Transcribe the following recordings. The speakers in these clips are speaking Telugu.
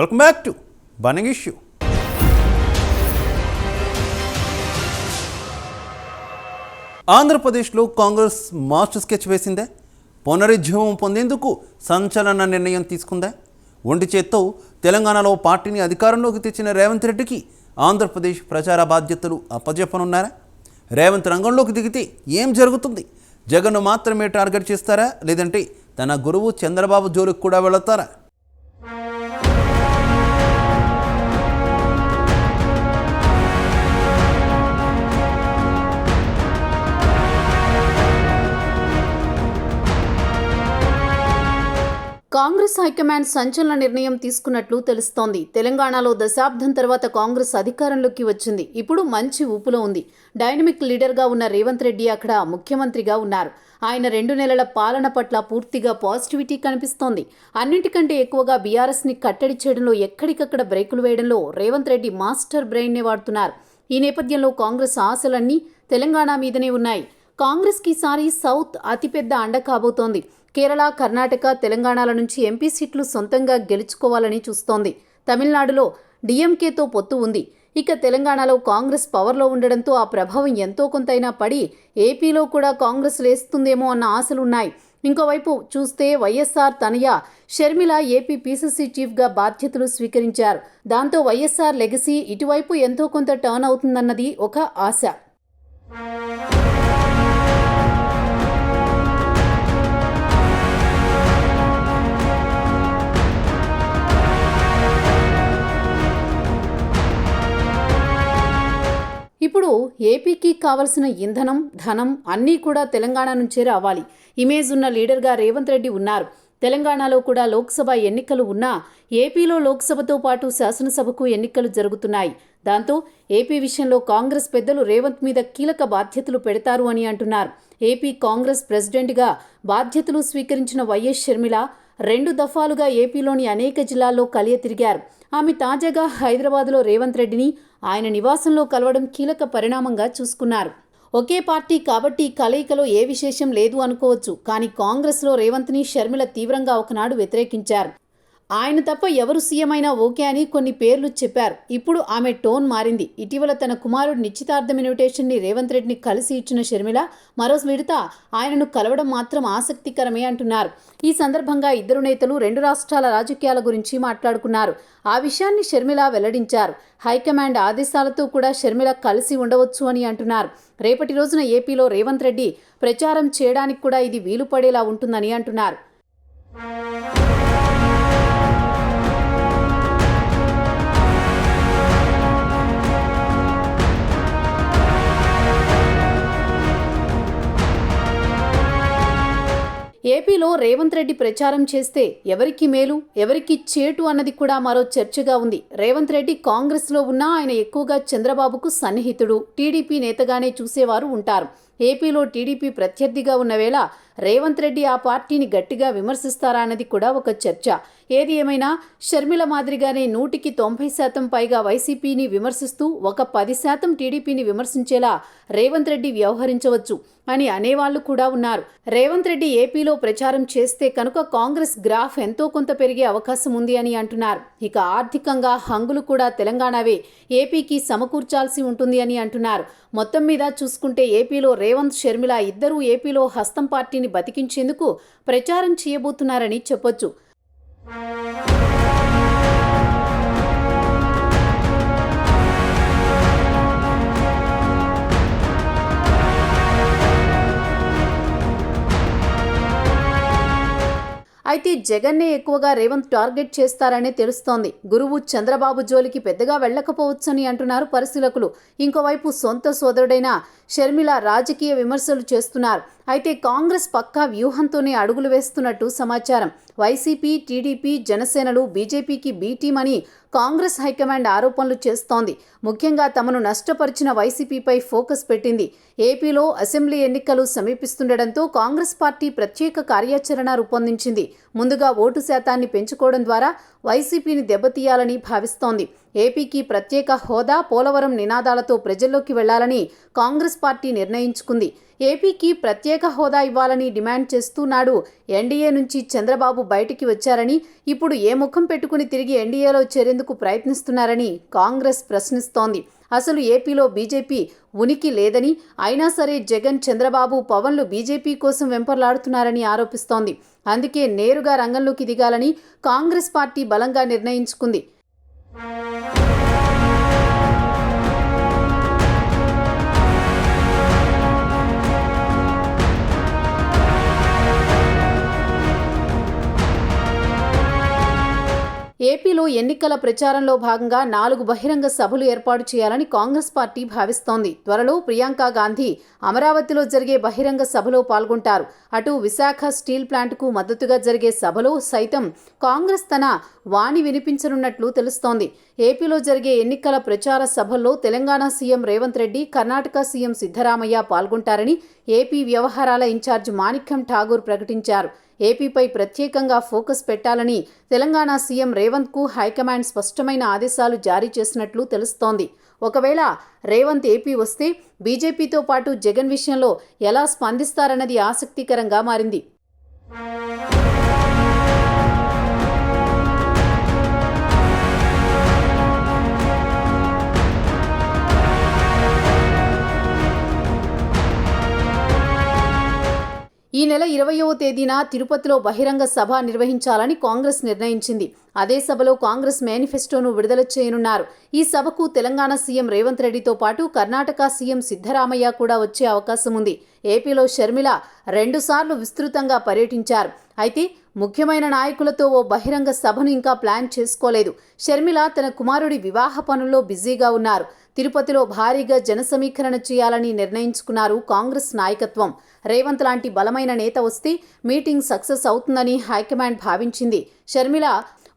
Welcome back to burning issue. ఆంధ్రప్రదేశ్లో కాంగ్రెస్ మాస్టర్ స్కెచ్ వేసిందే. పునరుజ్జీవం పొందేందుకు సంచలన నిర్ణయం తీసుకుందే. ఒంటి చేత్తో తెలంగాణలో పార్టీని అధికారంలోకి తెచ్చిన రేవంత్ రెడ్డికి ఆంధ్రప్రదేశ్ ప్రచార బాధ్యతలు అప్పజెప్పనున్నారా? రేవంత్ రంగంలోకి దిగితే ఏం జరుగుతుంది? జగన్ను మాత్రమే టార్గెట్ చేస్తారా, లేదంటే తన గురువు చంద్రబాబు జోలికి కూడా వెళతారా? కాంగ్రెస్ హైకమాండ్ సంచలన నిర్ణయం తీసుకున్నట్లు తెలుస్తోంది. తెలంగాణలో దశాబ్దం తర్వాత కాంగ్రెస్ అధికారంలోకి వచ్చింది. ఇప్పుడు మంచి ఊపులో ఉంది. డైనమిక్ లీడర్గా ఉన్న రేవంత్ రెడ్డి అక్కడ ముఖ్యమంత్రిగా ఉన్నారు. ఆయన 2 నెలల పాలన పట్ల పూర్తిగా పాజిటివిటీ కనిపిస్తోంది. అన్నింటికంటే ఎక్కువగా బీఆర్ఎస్ని కట్టడి చేయడంలో, ఎక్కడికక్కడ బ్రేకులు వేయడంలో రేవంత్ రెడ్డి మాస్టర్ బ్రెయిన్నే వాడుతున్నారు. ఈ నేపథ్యంలో కాంగ్రెస్ ఆశలన్నీ తెలంగాణ మీదనే ఉన్నాయి. కాంగ్రెస్కి ఈసారి సౌత్ అతిపెద్ద అండ కాబోతోంది. కేరళ, కర్ణాటక, తెలంగాణల నుంచి ఎంపీ సీట్లు సొంతంగా గెలుచుకోవాలని చూస్తోంది. తమిళనాడులో డీఎంకేతో పొత్తు ఉంది. ఇక తెలంగాణలో కాంగ్రెస్ పవర్లో ఉండడంతో ఆ ప్రభావం ఎంతో కొంతైనా పడి ఏపీలో కూడా కాంగ్రెస్ లేస్తుందేమో అన్న ఆశలున్నాయి. ఇంకోవైపు చూస్తే వైఎస్ఆర్ తనయ షర్మిల ఏపీ పీసీసీ చీఫ్గా బాధ్యతలు స్వీకరించారు. దాంతో వైఎస్ఆర్ లెగసీ ఇటువైపు ఎంతో కొంత టర్న్ అవుతుందన్నది ఒక ఆశ. ఇప్పుడు ఏపీకి కావలసిన ఇంధనం, ధనం అన్నీ కూడా తెలంగాణ నుంచే రావాలి. ఇమేజ్ ఉన్న లీడర్గా రేవంత్ రెడ్డి ఉన్నారు. తెలంగాణలో కూడా లోక్సభ ఎన్నికలు ఉన్నా ఏపీలో లోక్సభతో పాటు శాసనసభకు ఎన్నికలు జరుగుతున్నాయి. దాంతో ఏపీ విషయంలో కాంగ్రెస్ పెద్దలు రేవంత్ మీద కీలక బాధ్యతలు పెడతారు అని అంటున్నారు. ఏపీ కాంగ్రెస్ ప్రెసిడెంట్గా బాధ్యతలు స్వీకరించిన వైఎస్ షర్మిల 2 దఫాలుగా ఏపీలోని అనేక జిల్లాల్లో కలియ తిరిగారు. ఆమె తాజాగా హైదరాబాద్లో రేవంత్ రెడ్డిని ఆయన నివాసంలో కలవడం కీలక పరిణామంగా చూసుకున్నారు. ఒకే పార్టీ కాబట్టి కలయికలో ఏ విశేషం లేదు అనుకోవచ్చు. కానీ కాంగ్రెస్లో రేవంత్ని షర్మిల తీవ్రంగా ఒకనాడు వ్యతిరేకించారు. ఆయన తప్ప ఎవరు సీఎం అయినా ఓకే అని కొన్ని పేర్లు చెప్పారు. ఇప్పుడు ఆమె టోన్ మారింది. ఇటీవల తన కుమారుడి నిశ్చితార్థం ఇన్విటేషన్ని రేవంత్ రెడ్డిని కలిసి ఇచ్చిన షర్మిల మరో విడత ఆయనను కలవడం మాత్రం ఆసక్తికరమే అంటున్నారు. ఈ సందర్భంగా ఇద్దరు నేతలు 2 రాష్ట్రాల రాజకీయాల గురించి మాట్లాడుకున్నారు. ఆ విషయాన్ని షర్మిల వెల్లడించారు. హైకమాండ్ ఆదేశాలతో కూడా షర్మిల కలిసి ఉండవచ్చు అని అంటున్నారు. రేపటి రోజున ఏపీలో రేవంత్ రెడ్డి ప్రచారం చేయడానికి కూడా ఇది వీలు పడేలా ఉంటుందని అంటున్నారు. ఏపీలో రేవంత్ రెడ్డి ప్రచారం చేస్తే ఎవరికి మేలు, ఎవరికి చేటు అన్నది కూడా మరో చర్చగా ఉంది. రేవంత్ రెడ్డి కాంగ్రెస్లో ఉన్నా ఆయన ఎక్కువగా చంద్రబాబుకు సన్నిహితుడు, టీడీపీ నేతగానే చూసేవారు ఉంటారు. ఏపీలో టీడీపీ ప్రత్యర్థిగా ఉన్న వేళ రేవంత్ రెడ్డి ఆ పార్టీని గట్టిగా విమర్శిస్తారా అన్నది కూడా ఒక చర్చ. ఏది ఏమైనా షర్మిల మాదిరిగానే 100% పైగా వైసీపీని విమర్శిస్తూ ఒక 10% టీడీపీని విమర్శించేలా రేవంత్ రెడ్డి వ్యవహరించవచ్చు అని అనేవాళ్లు కూడా ఉన్నారు. రేవంత్ రెడ్డి ఏపీలో ప్రచారం చేస్తే కనుక కాంగ్రెస్ గ్రాఫ్ ఎంతో కొంత పెరిగే అవకాశం ఉంది అని అంటున్నారు. ఇక ఆర్థికంగా హంగులు కూడా తెలంగాణవే ఏపీకి సమకూర్చాల్సి ఉంటుంది అని అంటున్నారు. మొత్తం మీద చూసుకుంటే ఏపీలో రేవంత్, షర్మిల ఇద్దరూ ఏపీలో హస్తం పార్టీని బతికించేందుకు ప్రచారం చేయబోతున్నారని చెప్పొచ్చు. అయితే జగన్నే ఎక్కువగా రేవంత్ టార్గెట్ చేస్తారనే తెలుస్తోంది. గురువు చంద్రబాబు జోలికి పెద్దగా వెళ్లకపోవచ్చని అంటున్నారు పరిశీలకులు. ఇంకోవైపు సొంత సోదరుడైన షర్మిల రాజకీయ విమర్శలు చేస్తున్నారు. అయితే కాంగ్రెస్ పక్కా వ్యూహంతోనే అడుగులు వేస్తున్నట్టు సమాచారం. వైసీపీ, టీడీపీ, జనసేనలు బీజేపీకి బీ టీం అని కాంగ్రెస్ హైకమాండ్ ఆరోపణలు చేస్తోంది. ముఖ్యంగా తమను నష్టపరిచిన వైసీపీపై ఫోకస్ పెట్టింది. ఏపీలో అసెంబ్లీ ఎన్నికలు సమీపిస్తుండటంతో కాంగ్రెస్ పార్టీ ప్రత్యేక కార్యాచరణ రూపొందించింది. ముందుగా ఓటు శాతాన్ని పెంచుకోవడం ద్వారా వైసీపీని దెబ్బతీయాలని భావిస్తోంది. ఏపీకి ప్రత్యేక హోదా, పోలవరం నినాదాలతో ప్రజల్లోకి వెళ్లాలని కాంగ్రెస్ పార్టీ నిర్ణయించుకుంది. ఏపీకి ప్రత్యేక హోదా ఇవ్వాలని డిమాండ్ చేస్తూ నాడు ఎన్డీఏ నుంచి చంద్రబాబు బయటికి వచ్చారని, ఇప్పుడు ఏ ముఖం పెట్టుకుని తిరిగి ఎన్డీఏలో చేరేందుకు ప్రయత్నిస్తున్నారని కాంగ్రెస్ ప్రశ్నిస్తోంది. అసలు ఏపీలో బీజేపీ ఉనికి లేదని, అయినా సరే జగన్, చంద్రబాబు, పవన్లు బీజేపీ కోసం వెంపర్లాడుతున్నారని ఆరోపిస్తోంది. అందుకే నేరుగా రంగంలోకి దిగాలని కాంగ్రెస్ పార్టీ బలంగా నిర్ణయించుకుంది. ఏపీలో ఎన్నికల ప్రచారంలో భాగంగా 4 బహిరంగ సభలు ఏర్పాటు చేయాలని కాంగ్రెస్ పార్టీ భావిస్తోంది. త్వరలో ప్రియాంక గాంధీ అమరావతిలో జరిగే బహిరంగ సభలో పాల్గొంటారు. అటు విశాఖ స్టీల్ ప్లాంట్కు మద్దతుగా జరిగే సభలో సైతం కాంగ్రెస్ తన వాణి వినిపించనున్నట్లు తెలుస్తోంది. ఏపీలో జరిగే ఎన్నికల ప్రచార సభల్లో తెలంగాణ సీఎం రేవంత్ రెడ్డి, కర్ణాటక సీఎం సిద్ధరామయ్య పాల్గొంటారని ఏపీ వ్యవహారాల ఇన్ఛార్జ్ మాణిక్యం ఠాగూర్ ప్రకటించారు. ఏపీపై ప్రత్యేకంగా ఫోకస్ పెట్టాలని తెలంగాణ సీఎం రేవంత్కు హైకమాండ్ స్పష్టమైన ఆదేశాలు జారీ చేసినట్లు తెలుస్తోంది. ఒకవేళ రేవంత్ ఏపీ వస్తే బీజేపీతో పాటు జగన్ విషయంలో ఎలా స్పందిస్తారన్నది ఆసక్తికరంగా మారింది. ఈ నెల 20వ తేదీన తిరుపతిలో బహిరంగ సభ నిర్వహించాలని కాంగ్రెస్ నిర్ణయించింది. అదే సభలో కాంగ్రెస్ మేనిఫెస్టోను విడుదల చేయనున్నారు. ఈ సభకు తెలంగాణ సీఎం రేవంత్ రెడ్డితో పాటు కర్ణాటక సీఎం సిద్ధరామయ్య కూడా వచ్చే అవకాశం ఉంది. ఏపీలో షర్మిల 2 సార్లు విస్తృతంగా పర్యటించారు. అయితే ముఖ్యమైన నాయకులతో ఓ బహిరంగ సభను ఇంకా ప్లాన్ చేసుకోలేదు. షర్మిల తన కుమారుడి వివాహ పనుల్లో బిజీగా ఉన్నారు. తిరుపతిలో భారీగా జనసమీకరణ చేయాలని నిర్ణయించుకున్నారు కాంగ్రెస్ నాయకత్వం. రేవంత్ లాంటి బలమైన నేత వస్తే మీటింగ్ సక్సెస్ అవుతుందని హైకమాండ్ భావించింది. షర్మిల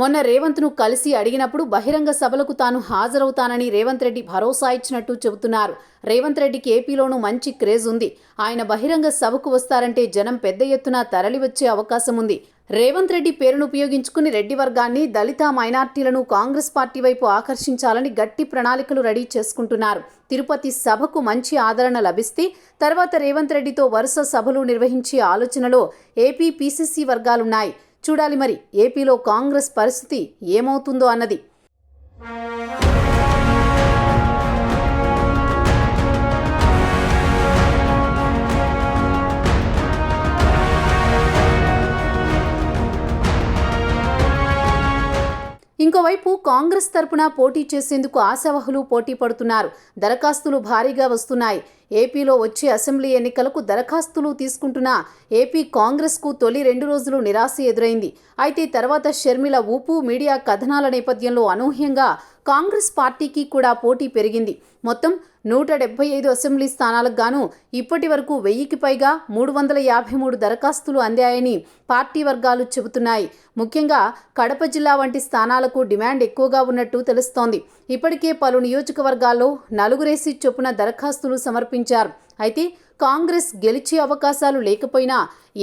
మొన్న రేవంత్ను కలిసి అడిగినప్పుడు బహిరంగ సభలకు తాను హాజరవుతానని రేవంత్ రెడ్డి భరోసా ఇచ్చినట్టు చెబుతున్నారు. రేవంత్ రెడ్డికి ఏపీలోనూ మంచి క్రేజ్ ఉంది. ఆయన బహిరంగ సభకు వస్తారంటే జనం పెద్ద ఎత్తున తరలివచ్చే అవకాశం ఉంది. రేవంత్ రెడ్డి పేరును ఉపయోగించుకుని రెడ్డి వర్గాన్ని, దళిత, మైనార్టీలను కాంగ్రెస్ పార్టీ వైపు ఆకర్షించాలని గట్టి ప్రణాళికలు రెడీ చేసుకుంటున్నారు. తిరుపతి సభకు మంచి ఆదరణ లభిస్తే తర్వాత రేవంత్ రెడ్డితో వరుస సభలు నిర్వహించే ఆలోచనలో ఏపీ పీసీసీ వర్గాలున్నాయి. చూడాలి మరి ఏపీలో కాంగ్రెస్ పరిస్థితి ఏమవుతుందో అన్నది. ఇంకోవైపు కాంగ్రెస్ తరపున పోటీ చేసేందుకు ఆశావహులు పోటీ పడుతున్నారు. దరఖాస్తులు భారీగా వస్తున్నాయి. ఏపీలో వచ్చే అసెంబ్లీ ఎన్నికలకు దరఖాస్తులు తీసుకుంటున్న ఏపీ కాంగ్రెస్కు తొలి 2 రోజులు నిరాశ ఎదురైంది. అయితే తర్వాత షర్మిల ఊపు, మీడియా కథనాల నేపథ్యంలో అనూహ్యంగా కాంగ్రెస్ పార్టీకి కూడా పోటీ పెరిగింది. మొత్తం 175 అసెంబ్లీ స్థానాలకు గాను ఇప్పటి వరకు 1000కి పైగా 353 దరఖాస్తులు అందాయని పార్టీ వర్గాలు చెబుతున్నాయి. ముఖ్యంగా కడప జిల్లా వంటి స్థానాలకు డిమాండ్ ఎక్కువగా ఉన్నట్టు తెలుస్తోంది. ఇప్పటికే పలు నియోజకవర్గాల్లో 4 చొప్పున దరఖాస్తులు సమర్పించారు. అయితే కాంగ్రెస్ గెలిచే అవకాశాలు లేకపోయినా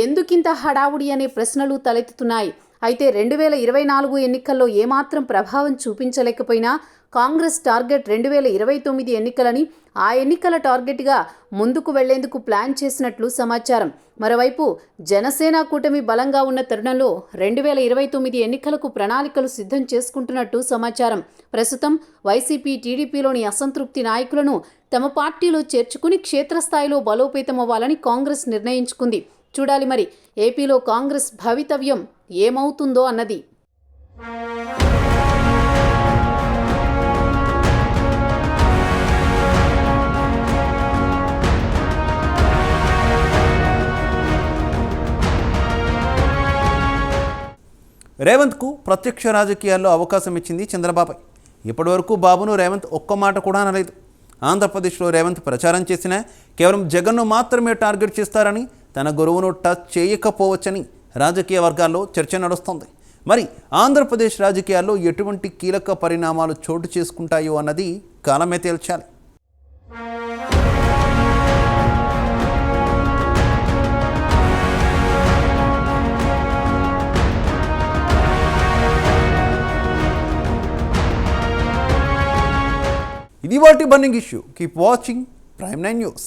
ఎందుకింత హడావుడి అనే ప్రశ్నలు తలెత్తుతున్నాయి. అయితే 2024 ఎన్నికల్లో ఏమాత్రం ప్రభావం చూపించలేకపోయినా కాంగ్రెస్ టార్గెట్ 2029 ఎన్నికలని, ఆ ఎన్నికల టార్గెట్గా ముందుకు వెళ్లేందుకు ప్లాన్ చేసినట్లు సమాచారం. మరోవైపు జనసేన కూటమి బలంగా ఉన్న తరుణంలో 2029 ఎన్నికలకు ప్రణాళికలు సిద్ధం చేసుకుంటున్నట్టు సమాచారం. ప్రస్తుతం వైసీపీ, టీడీపీలోని అసంతృప్తి నాయకులను తమ పార్టీలో చేర్చుకుని క్షేత్రస్థాయిలో బలోపేతమవ్వాలని కాంగ్రెస్ నిర్ణయించుకుంది. చూడాలి మరి ఏపీలో కాంగ్రెస్ భవితవ్యం ఏమవుతుందో అన్నది. రేవంత్కు ప్రత్యక్ష రాజకీయాల్లో అవకాశం ఇచ్చింది చంద్రబాబు. ఇప్పటివరకు బాబును రేవంత్ ఒక్క మాట కూడా అనలేదు. ఆంధ్రప్రదేశ్లో రేవంత్ ప్రచారం చేసినా కేవలం జగన్ను మాత్రమే టార్గెట్ చేస్తారని, తన గురువును టచ్ చేయకపోవచ్చని రాజకీయ వర్గాల్లో చర్చ నడుస్తోంది. మరి ఆంధ్రప్రదేశ్ రాజకీయాల్లో ఎటువంటి కీలక పరిణామాలు చోటు చేసుకుంటాయో అన్నది కాలమే తేల్చాలి. ఇది వాటి burning issue. Keep watching prime 9 news.